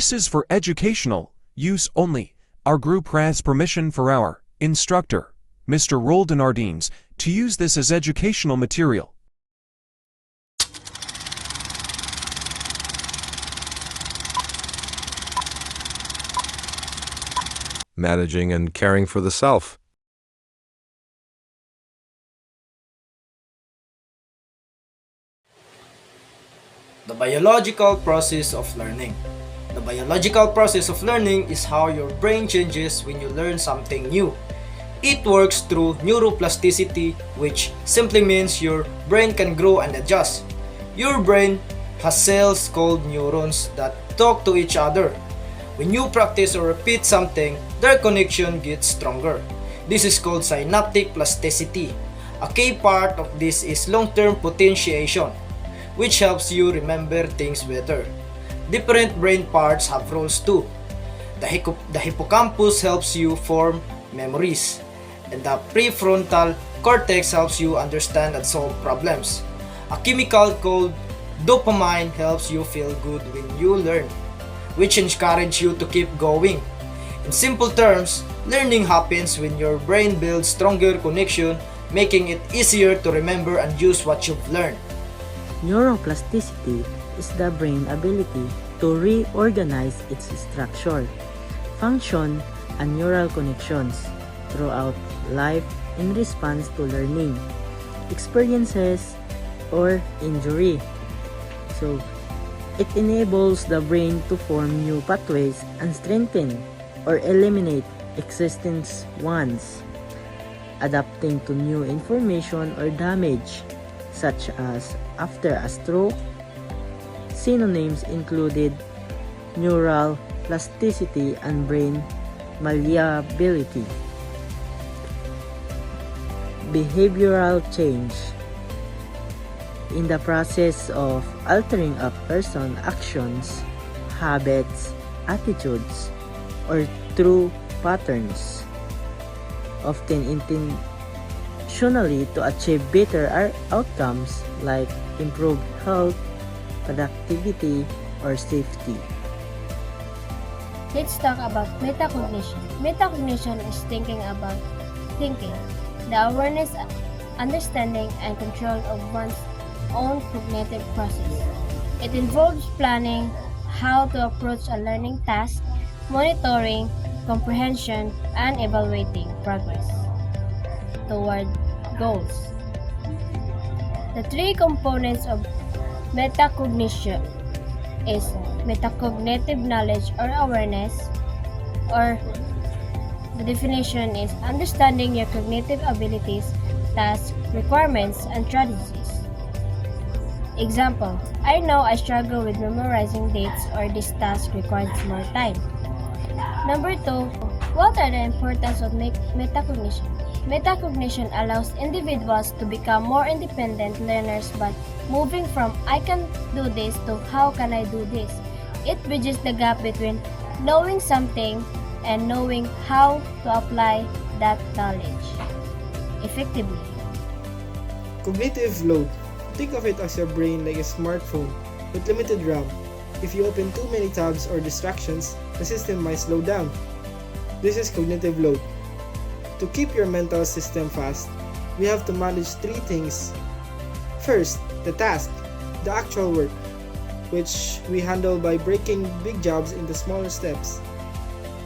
This is for educational use only. Our group has permission for our instructor, Mr. Roldan Ardines, to use this as educational material. Managing and caring for the self. The biological process of learning. The biological process of learning is how your brain changes when you learn something new. It works through neuroplasticity, which simply means your brain can grow and adjust. Your brain has cells called neurons that talk to each other. When you practice or repeat something, their connection gets stronger. This is called synaptic plasticity. A key part of this is long-term potentiation, which helps you remember things better. Different brain parts have roles too. The hippocampus helps you form memories, and the prefrontal cortex helps you understand and solve problems. A chemical called dopamine helps you feel good when you learn, which encourages you to keep going. In simple terms, learning happens when your brain builds stronger connection, making it easier to remember and use what you've learned. Neuroplasticity is the brain ability to reorganize its structure, function, and neural connections throughout life in response to learning, experiences, or injury. So, it enables the brain to form new pathways and strengthen or eliminate existing ones, adapting to new information or damage, such as after a stroke. Synonyms included neural plasticity and brain malleability. Behavioral change. In the process of altering a person's actions, habits, attitudes, or through patterns, often intentionally to achieve better outcomes like improved health, productivity, or safety. Let's talk about metacognition. Metacognition is thinking about thinking, the awareness, understanding, and control of one's own cognitive process. It involves planning how to approach a learning task, monitoring comprehension, and evaluating progress toward goals. The three components of metacognition is metacognitive knowledge or awareness, or the definition is understanding your cognitive abilities, tasks, requirements, and strategies. Example, I know I struggle with memorizing dates, or this task requires more time. Number 2, what are the importance of metacognition? Metacognition allows individuals to become more independent learners by moving from I can do this to how can I do this. It bridges the gap between knowing something and knowing how to apply that knowledge effectively. Cognitive load. Think of it as your brain like a smartphone with limited RAM. If you open too many tabs or distractions, the system might slow down. This is cognitive load. To keep your mental system fast, we have to manage three things. First, the task, the actual work, which we handle by breaking big jobs into smaller steps.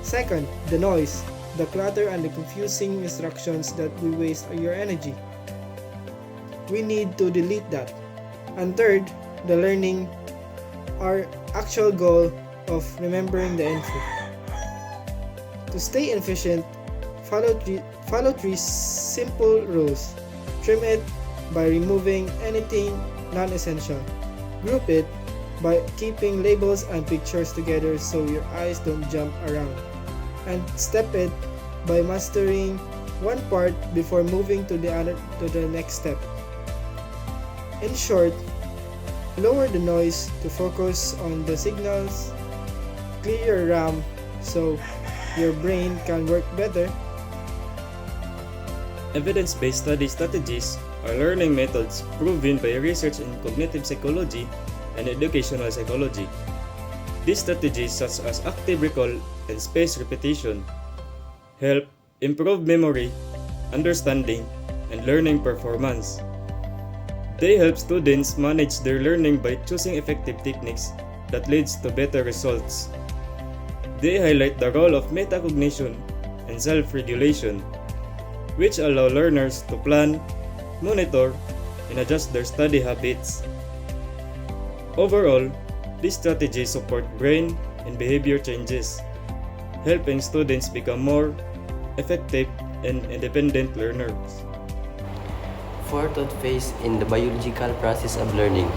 Second, the noise, the clutter and the confusing instructions that we waste your energy. We need to delete that. And third, the learning, our actual goal of remembering the info. To stay efficient, follow three simple rules. Trim it by removing anything non-essential. Group it by keeping labels and pictures together so your eyes don't jump around. And step it by mastering one part before moving to the next step. In short, lower the noise to focus on the signals, clear your RAM so your brain can work better. Evidence-based study strategies are learning methods proven by research in cognitive psychology and educational psychology. These strategies, such as active recall and spaced repetition, help improve memory, understanding, and learning performance. They help students manage their learning by choosing effective techniques that leads to better results. They highlight the role of metacognition and self-regulation, which allow learners to plan, monitor, and adjust their study habits. Overall, these strategies support brain and behavior changes, helping students become more effective and independent learners. Fourth phase in the biological process of learning.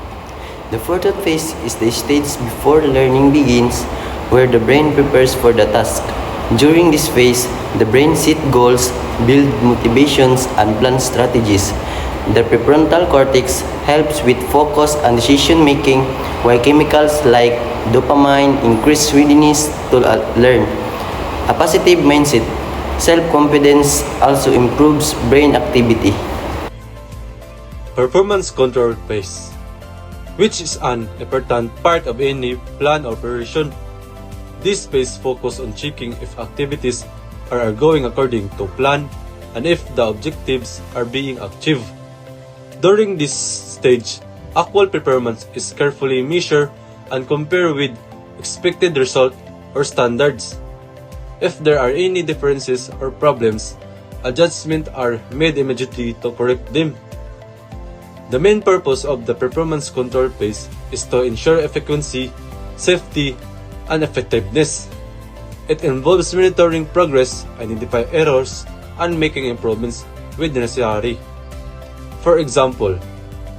The fourth phase is the stage before learning begins, where the brain prepares for the task. During this phase, the brain sets goals, builds motivations, and plans strategies. The prefrontal cortex helps with focus and decision making, while chemicals like dopamine increase readiness to learn. A positive mindset, self-confidence also improves brain activity. Performance control phase, which is an important part of any planned operation. This phase focuses on checking if activities are going according to plan and if the objectives are being achieved. During this stage, actual performance is carefully measured and compared with expected result or standards. If there are any differences or problems, adjustments are made immediately to correct them. The main purpose of the performance control phase is to ensure efficiency, safety, and effectiveness. It involves monitoring progress, identifying errors, and making improvements when necessary. For example,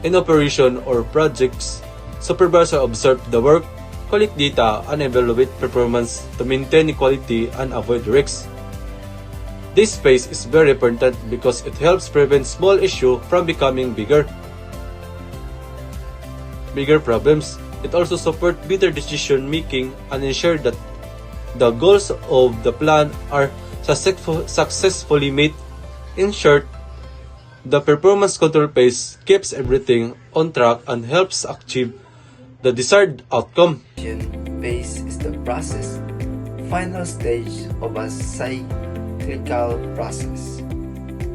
in operation or projects, supervisors observe the work, collect data, and evaluate performance to maintain quality and avoid risks. This phase is very important because it helps prevent small issues from becoming bigger problems. It also supports better decision making and ensure that the goals of the plan are successfully met. In short, the performance control phase keeps everything on track and helps achieve the desired outcome. Phase is the final stage of a cyclical process,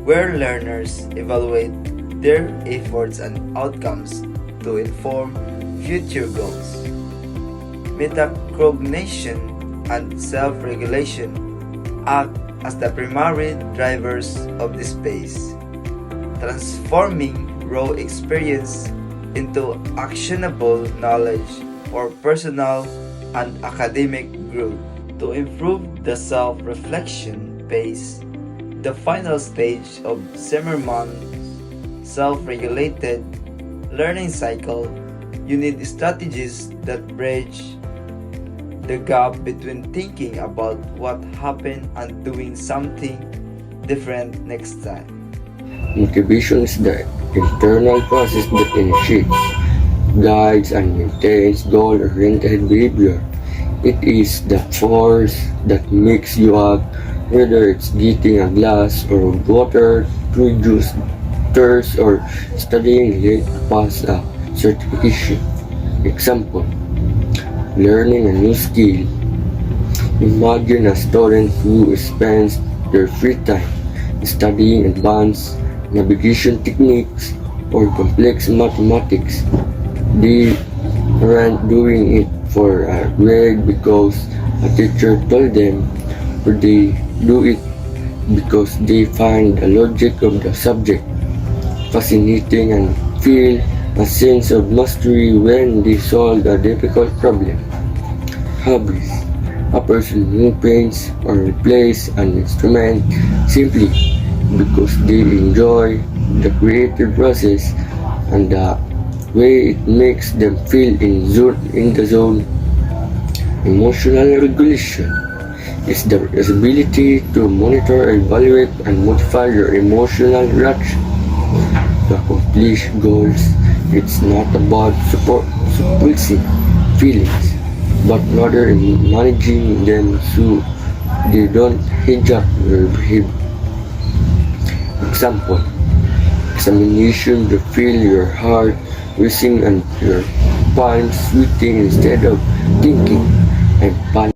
where learners evaluate their efforts and outcomes to inform future goals. Metacognition and self-regulation act as the primary drivers of this phase, transforming raw experience into actionable knowledge for personal and academic growth. To improve the self-reflection phase, the final stage of Zimmerman's self-regulated learning cycle, you need strategies that bridge the gap between thinking about what happened and doing something different next time. Motivation is the internal process that initiates, guides, and maintains goal-oriented behavior. It is the force that makes you act, whether it's getting a glass of water to reduce thirst or studying late to pass a certification. Example, learning a new skill. Imagine a student who spends their free time studying advanced navigation techniques or complex mathematics. They aren't doing it for a grade because a teacher told them, or they do it because they find the logic of the subject fascinating and feel a sense of mastery when they solve a difficult problem. Hobbies. A person who paints or plays an instrument simply because they enjoy the creative process and the way it makes them feel in the zone. Emotional regulation is the ability to monitor, evaluate, and modify your emotional reaction to accomplish goals. It's not about suppressing feelings, but rather in managing them so they don't hijack your behavior. Example, examination to feel your heart racing and your palms sweating instead of thinking and